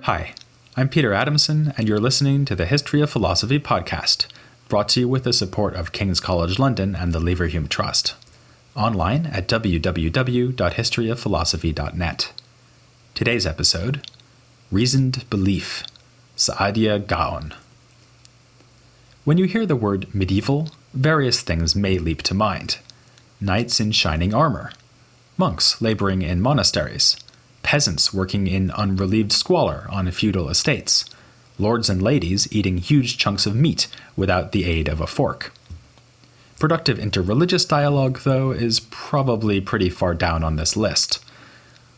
Hi, I'm Peter Adamson, and you're listening to the History of Philosophy podcast, brought to you with the support of King's College London and the Leverhulme Trust. Online at www.historyofphilosophy.net. Today's episode, Reasoned Belief, Saadia Gaon. When you hear the word medieval, various things may leap to mind. Knights in shining armor, monks laboring in monasteries, peasants working in unrelieved squalor on feudal estates, lords and ladies eating huge chunks of meat without the aid of a fork. Productive interreligious dialogue, though, is probably pretty far down on this list.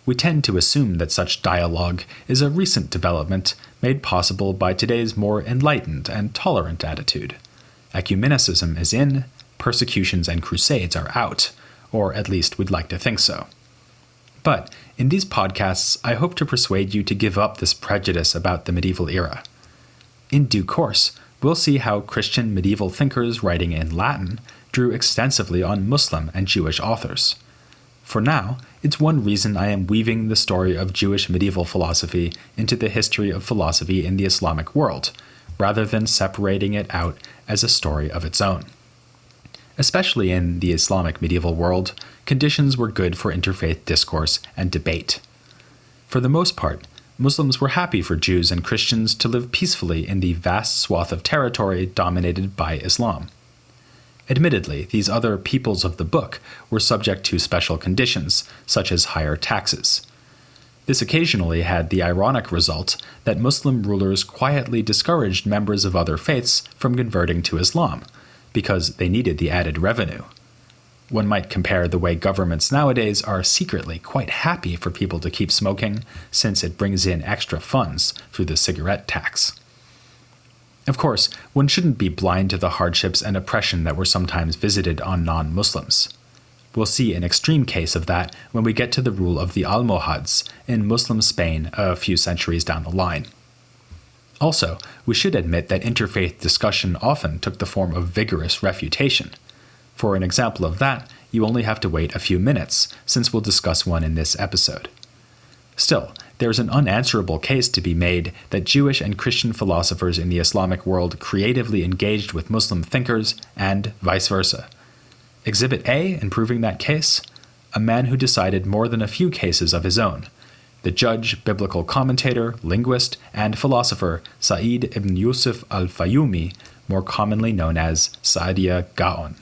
We tend to assume that such dialogue is a recent development made possible by today's more enlightened and tolerant attitude. Ecumenicism is in, persecutions and crusades are out, or at least we'd like to think so. But in these podcasts, I hope to persuade you to give up this prejudice about the medieval era. In due course, we'll see how Christian medieval thinkers writing in Latin drew extensively on Muslim and Jewish authors. For now, it's one reason I am weaving the story of Jewish medieval philosophy into the history of philosophy in the Islamic world, rather than separating it out as a story of its own. Especially in the Islamic medieval world, conditions were good for interfaith discourse and debate. For the most part, Muslims were happy for Jews and Christians to live peacefully in the vast swath of territory dominated by Islam. Admittedly, these other peoples of the book were subject to special conditions, such as higher taxes. This occasionally had the ironic result that Muslim rulers quietly discouraged members of other faiths from converting to Islam, because they needed the added revenue. One might compare the way governments nowadays are secretly quite happy for people to keep smoking, since it brings in extra funds through the cigarette tax. Of course, one shouldn't be blind to the hardships and oppression that were sometimes visited on non-Muslims. We'll see an extreme case of that when we get to the rule of the Almohads in Muslim Spain a few centuries down the line. Also, we should admit that interfaith discussion often took the form of vigorous refutation. For an example of that, you only have to wait a few minutes, since we'll discuss one in this episode. Still, there's an unanswerable case to be made that Jewish and Christian philosophers in the Islamic world creatively engaged with Muslim thinkers, and vice versa. Exhibit A in proving that case? A man who decided more than a few cases of his own. The judge, biblical commentator, linguist, and philosopher Sa'id ibn Yusuf al-Fayyumi, more commonly known as Saadia Gaon.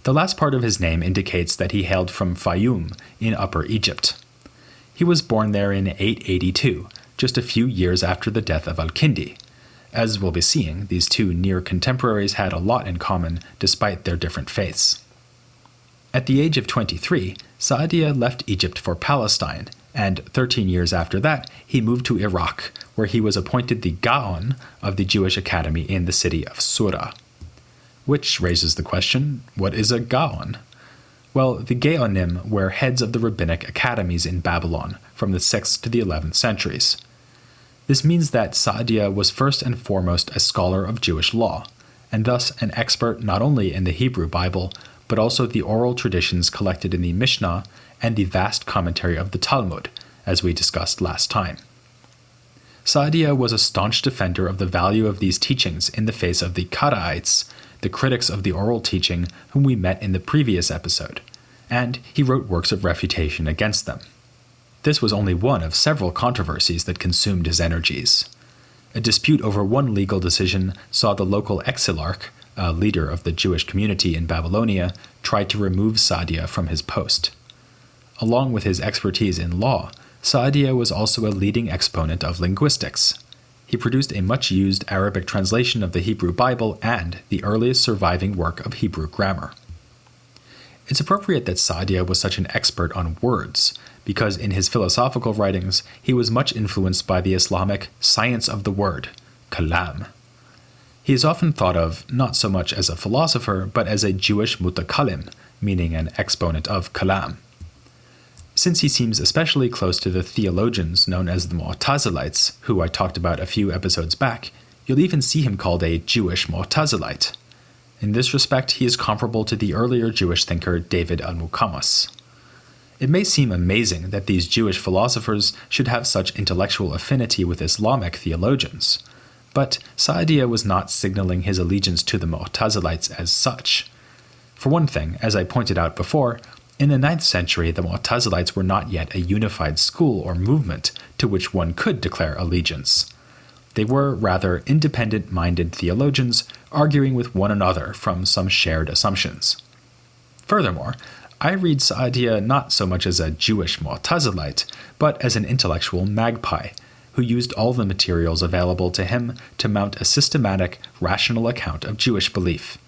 The last part of his name indicates that he hailed from Fayyum in Upper Egypt. He was born there in 882, just a few years after the death of al-Kindi. As we'll be seeing, these two near contemporaries had a lot in common despite their different faiths. At the age of 23, Saadia left Egypt for Palestine, and 13 years after that, he moved to Iraq, where he was appointed the Gaon of the Jewish Academy in the city of Sura. Which raises the question, what is a Gaon? Well, the Gaonim were heads of the rabbinic academies in Babylon from the 6th to the 11th centuries. This means that Saadia was first and foremost a scholar of Jewish law, and thus an expert not only in the Hebrew Bible, but also the oral traditions collected in the Mishnah and the vast commentary of the Talmud, as we discussed last time. Saadia was a staunch defender of the value of these teachings in the face of the Karaites, the critics of the oral teaching whom we met in the previous episode, and he wrote works of refutation against them. This was only one of several controversies that consumed his energies. A dispute over one legal decision saw the local exilarch, a leader of the Jewish community in Babylonia, tried to remove Saadia from his post. Along with his expertise in law, Saadia was also a leading exponent of linguistics. He produced a much-used Arabic translation of the Hebrew Bible and the earliest surviving work of Hebrew grammar. It's appropriate that Saadia was such an expert on words, because in his philosophical writings, he was much influenced by the Islamic science of the word, kalam. He is often thought of not so much as a philosopher, but as a Jewish mutakallim, meaning an exponent of kalam. Since he seems especially close to the theologians known as the Mu'tazilites, who I talked about a few episodes back, you'll even see him called a Jewish Mu'tazilite. In this respect, he is comparable to the earlier Jewish thinker David al-Muqammas. It may seem amazing that these Jewish philosophers should have such intellectual affinity with Islamic theologians, but Saadia was not signaling his allegiance to the Mu'tazilites as such. For one thing, as I pointed out before, in the 9th century the Mu'tazilites were not yet a unified school or movement to which one could declare allegiance. They were rather independent-minded theologians arguing with one another from some shared assumptions. Furthermore, I read Saadia not so much as a Jewish Mu'tazilite, but as an intellectual magpie, who used all the materials available to him to mount a systematic, rational account of Jewish belief.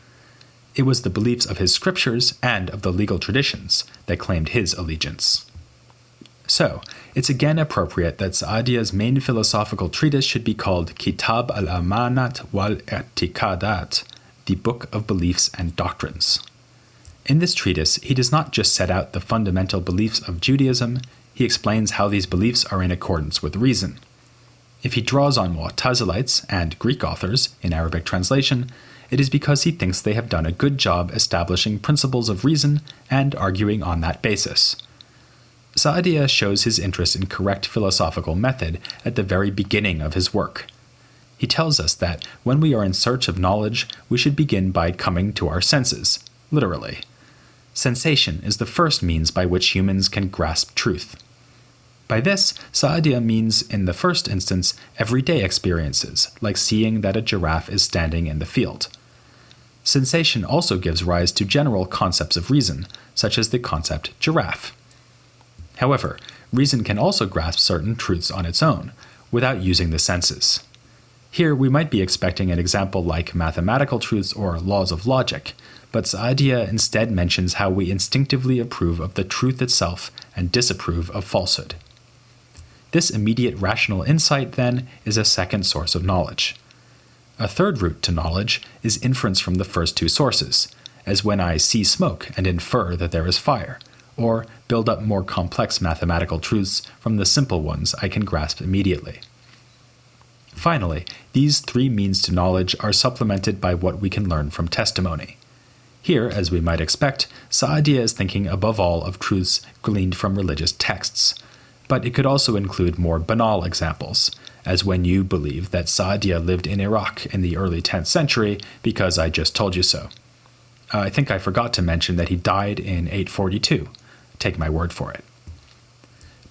It was the beliefs of his scriptures and of the legal traditions that claimed his allegiance. So, it's again appropriate that Saadia's main philosophical treatise should be called Kitab al-Amanat wal-I'tiqadat, the Book of Beliefs and Doctrines. In this treatise, he does not just set out the fundamental beliefs of Judaism, he explains how these beliefs are in accordance with reason. If he draws on Mu'tazilites and Greek authors in Arabic translation, it is because he thinks they have done a good job establishing principles of reason and arguing on that basis. Saadia shows his interest in correct philosophical method at the very beginning of his work. He tells us that when we are in search of knowledge, we should begin by coming to our senses, literally. Sensation is the first means by which humans can grasp truth. By this, Saadia means, in the first instance, everyday experiences, like seeing that a giraffe is standing in the field. Sensation also gives rise to general concepts of reason, such as the concept giraffe. However, reason can also grasp certain truths on its own, without using the senses. Here we might be expecting an example like mathematical truths or laws of logic, but Saadia instead mentions how we instinctively approve of the truth itself and disapprove of falsehood. This immediate rational insight, then, is a second source of knowledge. A third route to knowledge is inference from the first two sources, as when I see smoke and infer that there is fire, or build up more complex mathematical truths from the simple ones I can grasp immediately. Finally, these three means to knowledge are supplemented by what we can learn from testimony. Here, as we might expect, Saadia is thinking above all of truths gleaned from religious texts, but it could also include more banal examples, as when you believe that Saadia lived in Iraq in the early 10th century because I just told you so. I think I forgot to mention that he died in 842. Take my word for it.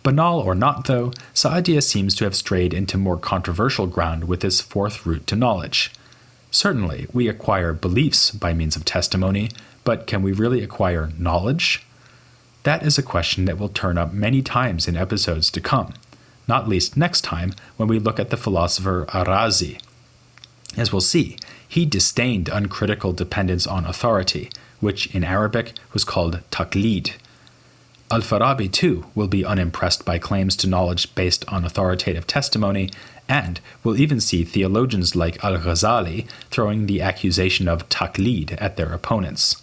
Banal or not, though, Saadia seems to have strayed into more controversial ground with this fourth route to knowledge. Certainly, we acquire beliefs by means of testimony, but can we really acquire knowledge? That is a question that will turn up many times in episodes to come, not least next time when we look at the philosopher Ar-Razi. As we'll see, he disdained uncritical dependence on authority, which in Arabic was called taqlid. Al-Farabi, too, will be unimpressed by claims to knowledge based on authoritative testimony, and will even see theologians like Al-Ghazali throwing the accusation of taqlid at their opponents.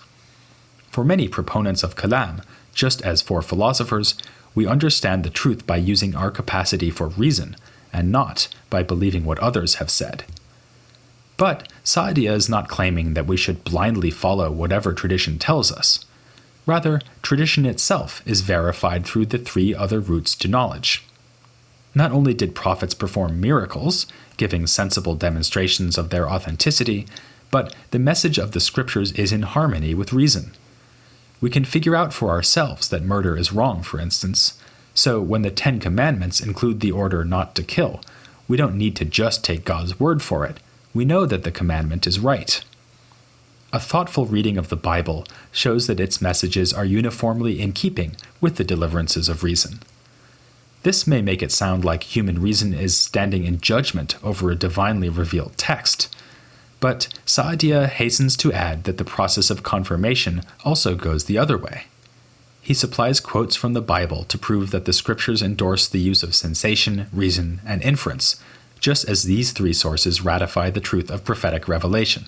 For many proponents of kalam, just as for philosophers, we understand the truth by using our capacity for reason, and not by believing what others have said. But Saadia is not claiming that we should blindly follow whatever tradition tells us. Rather, tradition itself is verified through the three other routes to knowledge. Not only did prophets perform miracles, giving sensible demonstrations of their authenticity, but the message of the scriptures is in harmony with reason. We can figure out for ourselves that murder is wrong, for instance, so when the 10 Commandments include the order not to kill, we don't need to just take God's word for it. We know that the commandment is right. A thoughtful reading of the Bible shows that its messages are uniformly in keeping with the deliverances of reason. This may make it sound like human reason is standing in judgment over a divinely revealed text, but Saadia hastens to add that the process of confirmation also goes the other way. He supplies quotes from the Bible to prove that the scriptures endorse the use of sensation, reason, and inference, just as these three sources ratify the truth of prophetic revelation.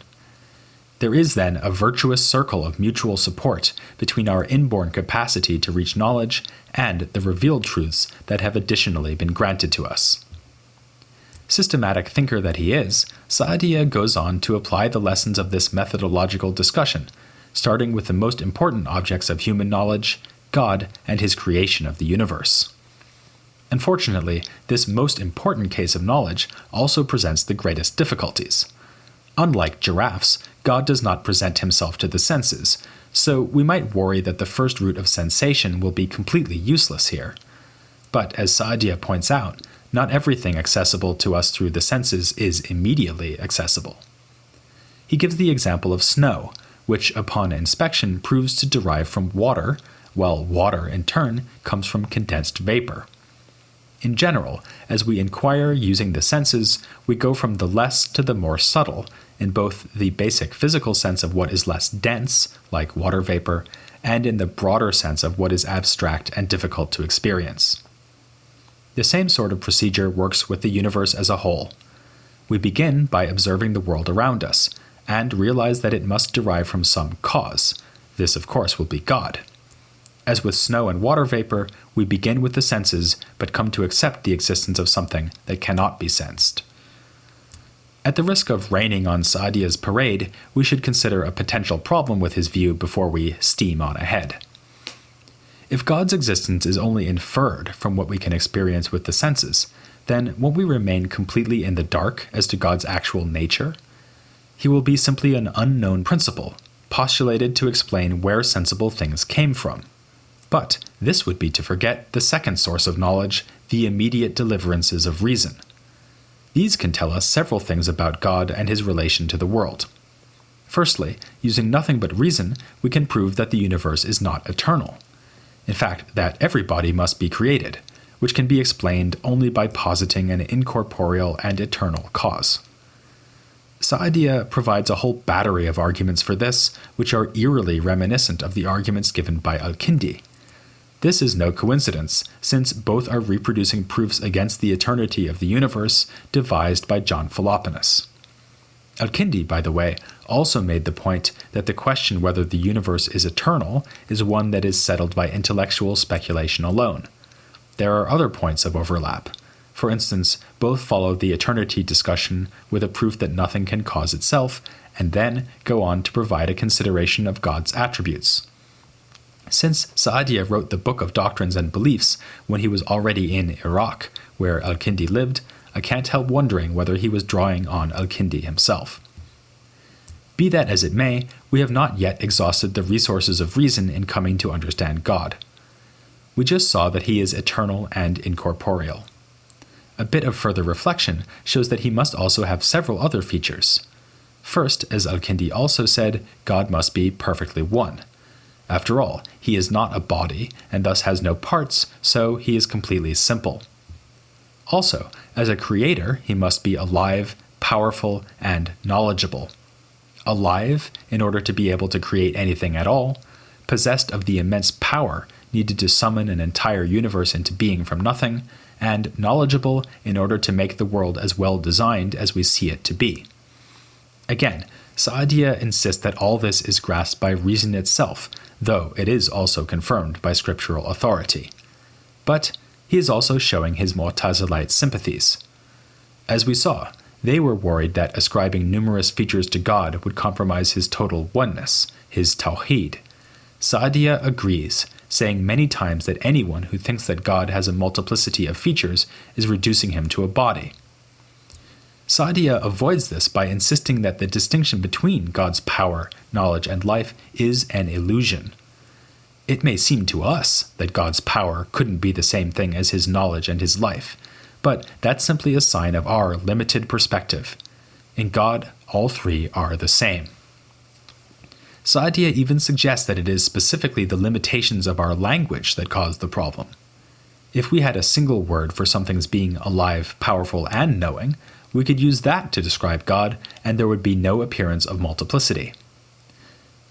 There is then a virtuous circle of mutual support between our inborn capacity to reach knowledge and the revealed truths that have additionally been granted to us. Systematic thinker that he is, Saadia goes on to apply the lessons of this methodological discussion, starting with the most important objects of human knowledge, God and his creation of the universe. Unfortunately, this most important case of knowledge also presents the greatest difficulties. Unlike giraffes, God does not present himself to the senses, so we might worry that the first root of sensation will be completely useless here. But as Saadia points out, not everything accessible to us through the senses is immediately accessible. He gives the example of snow, which upon inspection proves to derive from water, while water in turn comes from condensed vapor. In general, as we inquire using the senses, we go from the less to the more subtle, in both the basic physical sense of what is less dense, like water vapor, and in the broader sense of what is abstract and difficult to experience. The same sort of procedure works with the universe as a whole. We begin by observing the world around us, and realize that it must derive from some cause. This, of course, will be God. As with snow and water vapor, we begin with the senses, but come to accept the existence of something that cannot be sensed. At the risk of raining on Saadia's parade, we should consider a potential problem with his view before we steam on ahead. If God's existence is only inferred from what we can experience with the senses, then won't we remain completely in the dark as to God's actual nature? He will be simply an unknown principle, postulated to explain where sensible things came from. But this would be to forget the second source of knowledge, the immediate deliverances of reason. These can tell us several things about God and his relation to the world. Firstly, using nothing but reason, we can prove that the universe is not eternal. In fact, that everybody must be created, which can be explained only by positing an incorporeal and eternal cause. Saadia provides a whole battery of arguments for this, which are eerily reminiscent of the arguments given by Al-Kindi. This is no coincidence, since both are reproducing proofs against the eternity of the universe devised by John Philoponus. Al-Kindi, by the way, also made the point that the question whether the universe is eternal is one that is settled by intellectual speculation alone. There are other points of overlap. For instance, both follow the eternity discussion with a proof that nothing can cause itself, and then go on to provide a consideration of God's attributes. Since Saadia wrote the Book of Doctrines and Beliefs when he was already in Iraq, where Al-Kindi lived, I can't help wondering whether he was drawing on Al-Kindi himself. Be that as it may, we have not yet exhausted the resources of reason in coming to understand God. We just saw that he is eternal and incorporeal. A bit of further reflection shows that he must also have several other features. First, as Al-Kindi also said, God must be perfectly one. After all, he is not a body, and thus has no parts, so he is completely simple. Also, as a creator, he must be alive, powerful, and knowledgeable. Alive, in order to be able to create anything at all, possessed of the immense power needed to summon an entire universe into being from nothing, and knowledgeable in order to make the world as well designed as we see it to be. Again, Saadia insists that all this is grasped by reason itself, though it is also confirmed by scriptural authority. But he is also showing his Mu'tazilite sympathies. As we saw, they were worried that ascribing numerous features to God would compromise his total oneness, his tawheed. Saadia agrees, saying many times that anyone who thinks that God has a multiplicity of features is reducing him to a body. Saadia avoids this by insisting that the distinction between God's power, knowledge, and life is an illusion. It may seem to us that God's power couldn't be the same thing as his knowledge and his life, but that's simply a sign of our limited perspective. In God, all three are the same. Saadia even suggests that it is specifically the limitations of our language that cause the problem. If we had a single word for something's being alive, powerful, and knowing, we could use that to describe God, and there would be no appearance of multiplicity.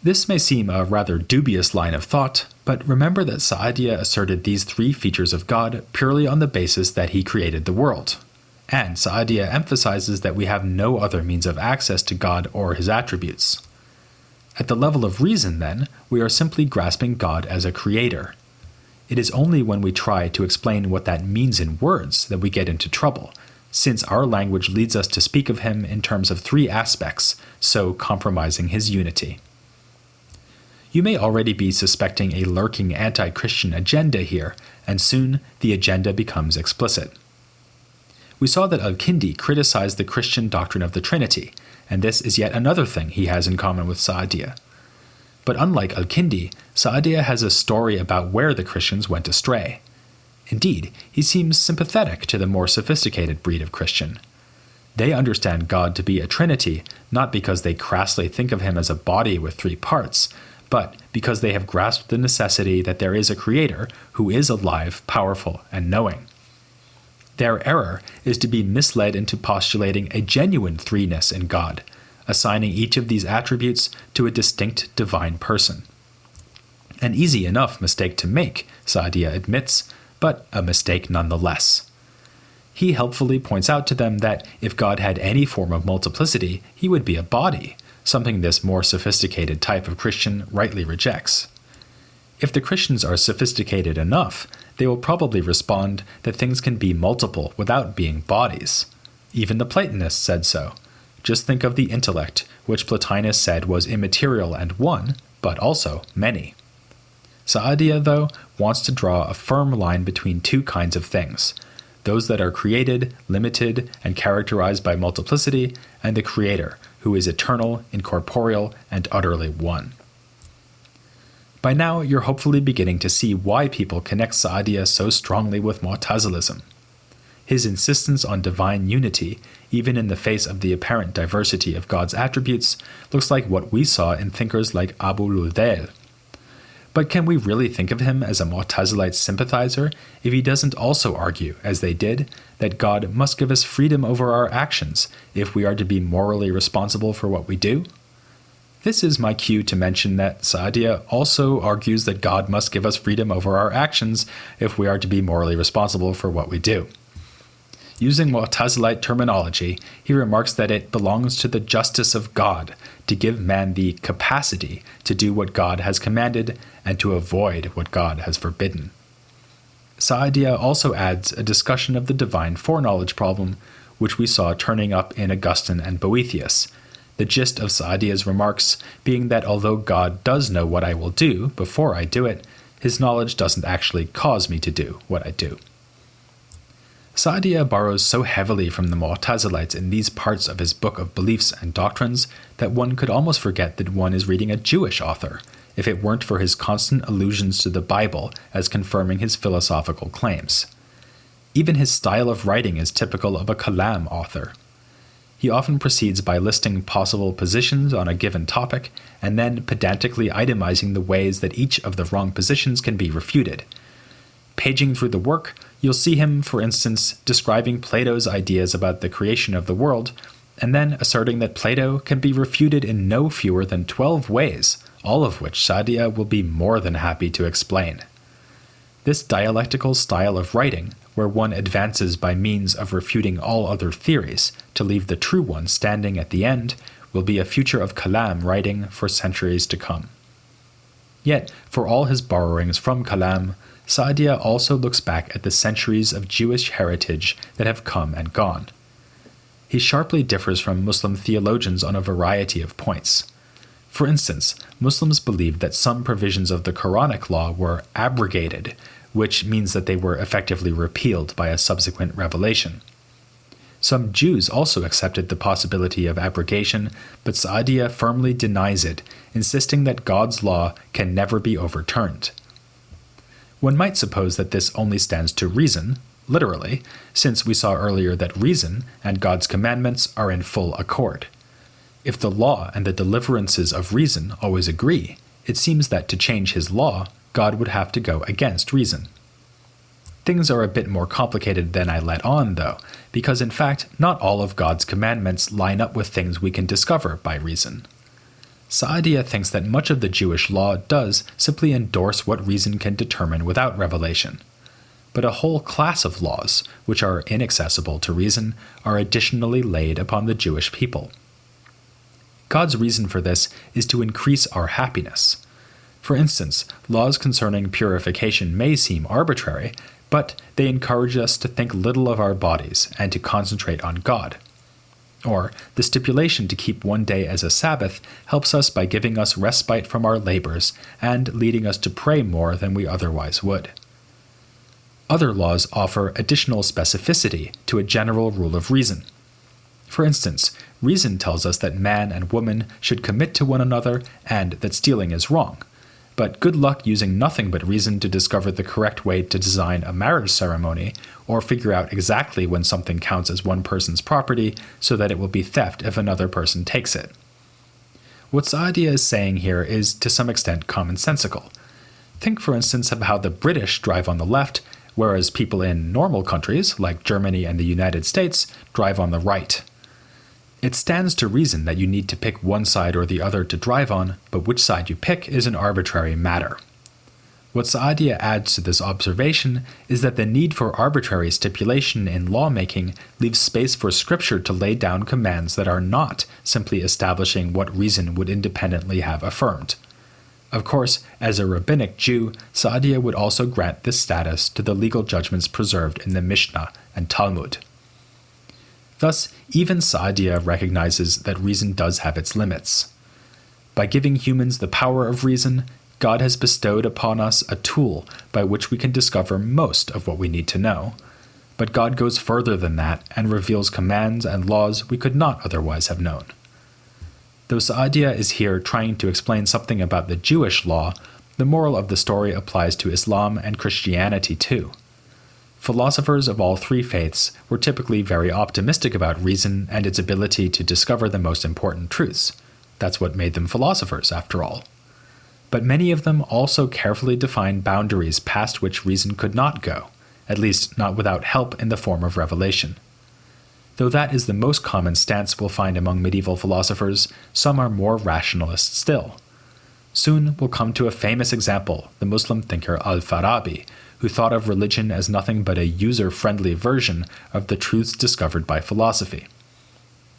This may seem a rather dubious line of thought, but remember that Saadia asserted these three features of God purely on the basis that he created the world. And Saadia emphasizes that we have no other means of access to God or his attributes. At the level of reason, then, we are simply grasping God as a creator. It is only when we try to explain what that means in words that we get into trouble, since our language leads us to speak of him in terms of three aspects, so compromising his unity. You may already be suspecting a lurking anti-Christian agenda here, and soon the agenda becomes explicit. We saw that Al-Kindi criticized the Christian doctrine of the Trinity, and this is yet another thing he has in common with Saadia. But unlike Al-Kindi, Saadia has a story about where the Christians went astray. Indeed, he seems sympathetic to the more sophisticated breed of Christian. They understand God to be a Trinity, not because they crassly think of him as a body with 3 parts, but because they have grasped the necessity that there is a Creator who is alive, powerful, and knowing. Their error is to be misled into postulating a genuine threeness in God, assigning each of these attributes to a distinct divine person. An easy enough mistake to make, Saadia admits, but a mistake nonetheless. He helpfully points out to them that if God had any form of multiplicity, he would be a body, something this more sophisticated type of Christian rightly rejects. If the Christians are sophisticated enough, they will probably respond that things can be multiple without being bodies. Even the Platonists said so. Just think of the intellect, which Plotinus said was immaterial and one, but also many. Saadia, though, wants to draw a firm line between 2 kinds of things: those that are created, limited, and characterized by multiplicity, and the Creator, who is eternal, incorporeal, and utterly one. By now, you're hopefully beginning to see why people connect Saadia so strongly with Mu'tazilism. His insistence on divine unity, even in the face of the apparent diversity of God's attributes, looks like what we saw in thinkers like Abu Ludayl. But can we really think of him as a Mu'tazilite sympathizer if he doesn't also argue, as they did, that God must give us freedom over our actions if we are to be morally responsible for what we do? This is my cue to mention that Saadia also argues that God must give us freedom over our actions if we are to be morally responsible for what we do. Using Mu'tazilite terminology, he remarks that it belongs to the justice of God to give man the capacity to do what God has commanded and to avoid what God has forbidden. Saadia also adds a discussion of the divine foreknowledge problem, which we saw turning up in Augustine and Boethius, the gist of Saadia's remarks being that although God does know what I will do before I do it, his knowledge doesn't actually cause me to do what I do. Saadia borrows so heavily from the Mu'tazilites in these parts of his book of beliefs and doctrines that one could almost forget that one is reading a Jewish author, if it weren't for his constant allusions to the Bible as confirming his philosophical claims. Even his style of writing is typical of a kalam author. He often proceeds by listing possible positions on a given topic and then pedantically itemizing the ways that each of the wrong positions can be refuted. Paging through the work, you'll see him, for instance, describing Plato's ideas about the creation of the world, and then asserting that Plato can be refuted in no fewer than 12 ways, all of which Saadia will be more than happy to explain. This dialectical style of writing, where one advances by means of refuting all other theories to leave the true one standing at the end, will be a future of kalam writing for centuries to come. Yet, for all his borrowings from kalam, Saadia also looks back at the centuries of Jewish heritage that have come and gone. He sharply differs from Muslim theologians on a variety of points. For instance, Muslims believed that some provisions of the Quranic law were abrogated, which means that they were effectively repealed by a subsequent revelation. Some Jews also accepted the possibility of abrogation, but Saadia firmly denies it, insisting that God's law can never be overturned. One might suppose that this only stands to reason, literally, since we saw earlier that reason and God's commandments are in full accord. If the law and the deliverances of reason always agree, it seems that to change his law, God would have to go against reason. Things are a bit more complicated than I let on, though, because in fact, not all of God's commandments line up with things we can discover by reason. Saadia thinks that much of the Jewish law does simply endorse what reason can determine without revelation. But a whole class of laws, which are inaccessible to reason, are additionally laid upon the Jewish people. God's reason for this is to increase our happiness. For instance, laws concerning purification may seem arbitrary, but they encourage us to think little of our bodies and to concentrate on God. Or, the stipulation to keep one day as a Sabbath helps us by giving us respite from our labors and leading us to pray more than we otherwise would. Other laws offer additional specificity to a general rule of reason. For instance, reason tells us that man and woman should commit to one another and that stealing is wrong. But good luck using nothing but reason to discover the correct way to design a marriage ceremony, or figure out exactly when something counts as one person's property so that it will be theft if another person takes it. What Saadia is saying here is to some extent commonsensical. Think, for instance, of how the British drive on the left, whereas people in normal countries, like Germany and the United States, drive on the right. It stands to reason that you need to pick one side or the other to drive on, but which side you pick is an arbitrary matter. What Saadia adds to this observation is that the need for arbitrary stipulation in lawmaking leaves space for Scripture to lay down commands that are not simply establishing what reason would independently have affirmed. Of course, as a rabbinic Jew, Saadia would also grant this status to the legal judgments preserved in the Mishnah and Talmud. Thus, even Saadia recognizes that reason does have its limits. By giving humans the power of reason, God has bestowed upon us a tool by which we can discover most of what we need to know. But God goes further than that and reveals commands and laws we could not otherwise have known. Though Saadia is here trying to explain something about the Jewish law, the moral of the story applies to Islam and Christianity too. Philosophers of all three faiths were typically very optimistic about reason and its ability to discover the most important truths. That's what made them philosophers, after all. But many of them also carefully defined boundaries past which reason could not go, at least not without help in the form of revelation. Though that is the most common stance we'll find among medieval philosophers, some are more rationalist still. Soon we'll come to a famous example, the Muslim thinker Al-Farabi, who thought of religion as nothing but a user-friendly version of the truths discovered by philosophy.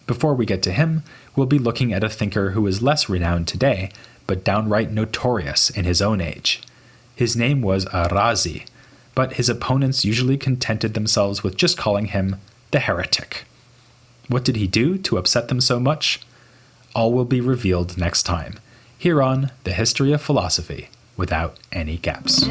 Before we get to him, we'll be looking at a thinker who is less renowned today, but downright notorious in his own age. His name was Ar-Razi, but his opponents usually contented themselves with just calling him the heretic. What did he do to upset them so much? All will be revealed next time, here on The History of Philosophy, without any gaps.